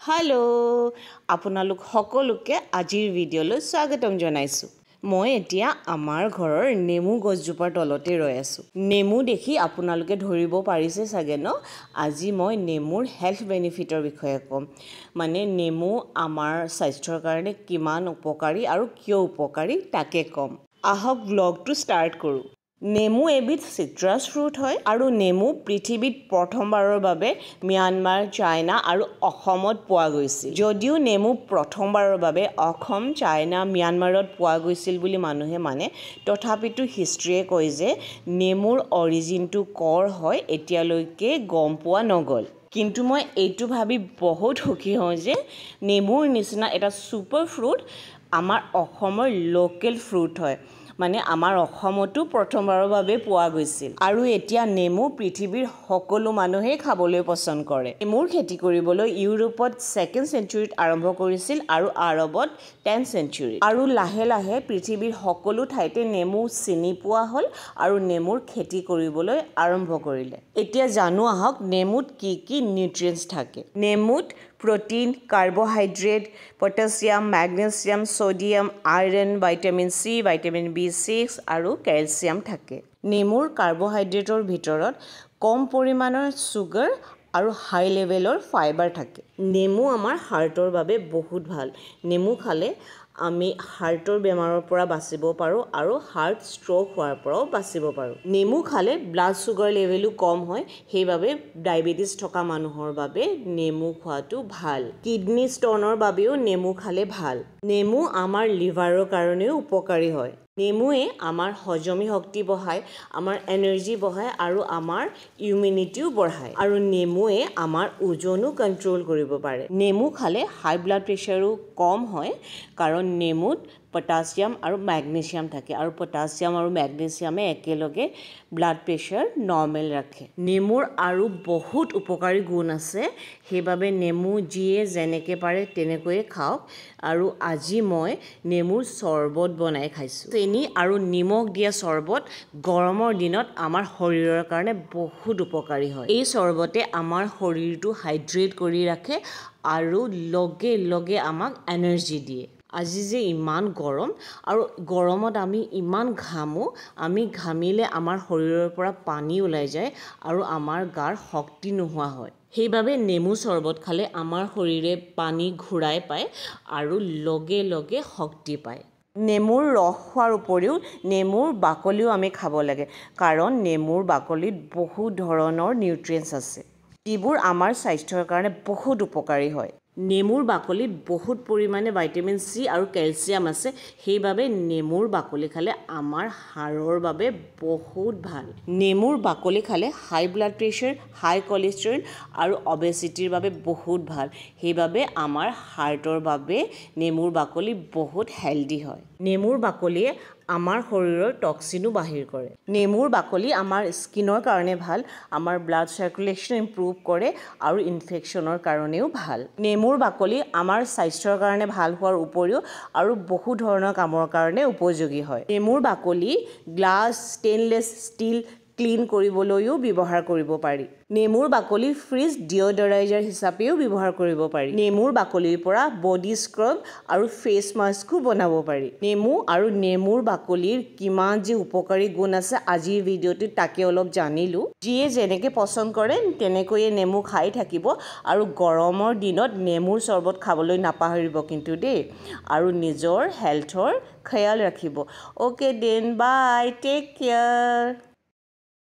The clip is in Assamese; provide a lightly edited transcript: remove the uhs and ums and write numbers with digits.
हेलो আপোনালোক সকলোকে আজিৰ ভিডিঅ'লৈ স্বাগতম জনাইছো মই এতিয়া আমাৰ ঘৰৰ নেমু গছজোপাৰ তলতে ৰৈ আছো নেমু দেখি আপোনালোকে ধৰিব পাৰিছে চাগে ন আজি মই নেমুৰ হেলথ বেনিফিটৰ বিষয়ে কম মানে নেমু আমাৰ স্বাস্থ্যৰ কাৰণে কিমান উপকাৰী আৰু কিয় উপকাৰী তাকে কম আহক ব্লগটো ষ্টাৰ্ট কৰো নেমু এবিধ সিট্ৰাছ ফ্ৰুট হয় আৰু নেমু পৃথিৱীত প্ৰথমবাৰৰ বাবে ম্যানমাৰ চাইনা আৰু অসমত পোৱা গৈছিল যদিও নেমু প্ৰথমবাৰৰ বাবে অসম চাইনা ম্যানমাৰত পোৱা গৈছিল বুলি মানুহে মানে তথাপিতো হিষ্ট্ৰীয়ে কয় যে নেমুৰ অৰিজিনটো কৰ হয় এতিয়ালৈকে গম পোৱা নগল কিন্তু মই এইটো ভাবি বহুত সুখী হওঁ যে নেমুৰ নিচিনা এটা সুপাৰ ফ্ৰুট আমাৰ অসমৰ লোকেল ফ্ৰুট হয় মানে আমাৰ অসমতো প্ৰথমবাৰৰ বাবে পোৱা গৈছিল আৰু এতিয়া নেমু পৃথিৱীৰ সকলো মানুহে খাবলৈ পছন্দ কৰে নেমুৰ খেতি কৰিবলৈ ইউৰোপত 2nd চেঞ্চুৰীত আৰম্ভ কৰিছিল আৰু আৰবত 10th চেঞ্চুৰী আৰু লাহে লাহে পৃথিৱীৰ সকলো ঠাইতে নেমু চিনি পোৱা হ'ল আৰু নেমুৰ খেতি কৰিবলৈ আৰম্ভ কৰিলে এতিয়া জানো আহক নেমুত কি কি নিউট্ৰিয়েন্টছ থাকে নেমুত protein, carbohydrate, potassium, magnesium, sodium, iron, vitamin C, vitamin B6 আৰু calcium থাকে। নেমুৰ কাৰ্বোহাইড্ৰেটৰ ভিতৰত কম পৰিমাণৰ সুগাৰ আৰু হাই লেভেলৰ ফাইবাৰ থাকে। নেমু আমাৰ হাৰ্টৰ বাবে বহুত ভাল। নেমু খালে আমি হাৰ্টৰ বেমাৰৰ পৰা বাচিব পাৰো আৰু হাৰ্ট ষ্ট্ৰোক হোৱাৰ পৰাও বাচিব পাৰো নেমু খালে ব্লাড সুগাৰ লেভেলো কম হয় সেইবাবে ডায়াবেটিস থকা মানুহৰ বাবে নেমু খোৱাটো ভাল কিডনি ষ্টনৰ বাবেও নেমু খালে ভাল নেমু আমাৰ লিভাৰৰ কাৰণেও উপকাৰী হয় নেমুৱে আমাৰ হজমি শক্তি বঢ়ায় আমাৰ এনাৰ্জি বঢ়ায় আৰু আমাৰ ইমিউনিটিও বঢ়ায় আৰু নেমুৱে আমাৰ ওজনো কন্ট্ৰোল কৰিব পাৰে নেমু খালে হাই ব্লাড প্ৰেছাৰো কম হয় কাৰণ নেমুত পটাছিয়াম আৰু ম্যাগনেছিয়াম থাকে আৰু পটাছিয়াম আৰু ম্যাগনেছিয়ামে একেলগে ব্লাড প্ৰেছাৰ নৰ্মেল ৰাখে নেমুৰ আৰু বহুত উপকাৰী গুণ আছে সেইবাবে নেমু যিয়ে যেনেকৈ পাৰে তেনেকৈয়ে খাওক আৰু আজি মই নেমুৰ চৰবত বনাই খাইছোঁ চেনি আৰু নিমখ দিয়া চৰবত গৰমৰ দিনত আমাৰ শৰীৰৰ কাৰণে বহুত উপকাৰী হয় এই চৰবতে আমাৰ শৰীৰটো হাইড্ৰেট কৰি ৰাখে আৰু লগে লগে আমাক এনাৰ্জি দিয়ে আজি যে ইমান গৰম আৰু গৰমত আমি ইমান ঘামো আমি ঘামিলে আমাৰ শৰীৰৰ পৰা পানী ওলাই যায় আৰু আমাৰ গাৰ শক্তি নোহোৱা হয় সেইবাবে নেমু চৰবত খালে আমাৰ শৰীৰে পানী ঘূৰাই পায় আৰু লগে লগে শক্তি পায় নেমুৰ ৰস খোৱাৰ উপৰিও নেমুৰ বাকলিও আমি খাব লাগে কাৰণ নেমুৰ বাকলিত বহুত ধৰণৰ নিউট্ৰিয়েন্টছ আছে যিবোৰ আমাৰ স্বাস্থ্যৰ কাৰণে বহুত উপকাৰী হয় নেমুৰ বাকলিত বহুত পৰিমাণে ভিটামিন সি আৰু ক্যালচিয়াম আছে সেইবাবে নেমুৰ বাকলি খালে আমাৰ হাড়ৰ বাবে বহুত ভাল নেমুৰ বাকলি খালে হাই ব্লাড প্ৰেছাৰ হাই কোলেষ্ট্ৰল আৰু অবেছিটিৰ বাবে বহুত ভাল সেইবাবে আমাৰ হাৰ্টৰ বাবে নেমুৰ বাকলি বহুত হেলদি হয় নেমুৰ বাকলিয়ে আমাৰ শৰীৰৰ টক্সিনো বাহিৰ কৰে নেমুৰ বাকলি আমাৰ স্কিনৰ কাৰণে ভাল আমাৰ ব্লাড সাৰ্কুলেশন ইমপ্ৰুভ কৰে আৰু ইনফেকচনৰ কাৰণেও ভাল নেমুৰ বাকলি আমাৰ স্বাস্থ্যৰ কাৰণে ভাল হোৱাৰ উপৰিও আৰু বহু ধৰণৰ কামৰ কাৰণে উপযোগী হয় নেমুৰ বাকলি গ্লাছ ষ্টেইনলেছ ষ্টীল ক্লিন কৰিবলৈও ব্যৱহাৰ কৰিব পাৰি নেমুৰ বাকলি ফ্ৰিজ ডিঅডৰাইজাৰ হিচাপেও ব্যৱহাৰ কৰিব পাৰি নেমুৰ বাকলিৰ পৰা বডি স্ক্ৰাব আৰু ফেস মাস্কও বনাব পাৰি নেমু আৰু নেমুৰ বাকলিৰ কিমান যে উপকাৰী গুণ আছে আজিৰ ভিডিঅ'টোত তাকে অলপ জানিলো যিয়ে যেনেকৈ পছন্দ কৰে তেনেকৈয়ে নেমু খাই থাকিব আৰু গৰমৰ দিনত নেমুৰ চৰবত খাবলৈ নাপাহৰিব কিন্তু দেই আৰু নিজৰ হেলথৰ খ্যাল ৰাখিব okay then bye take care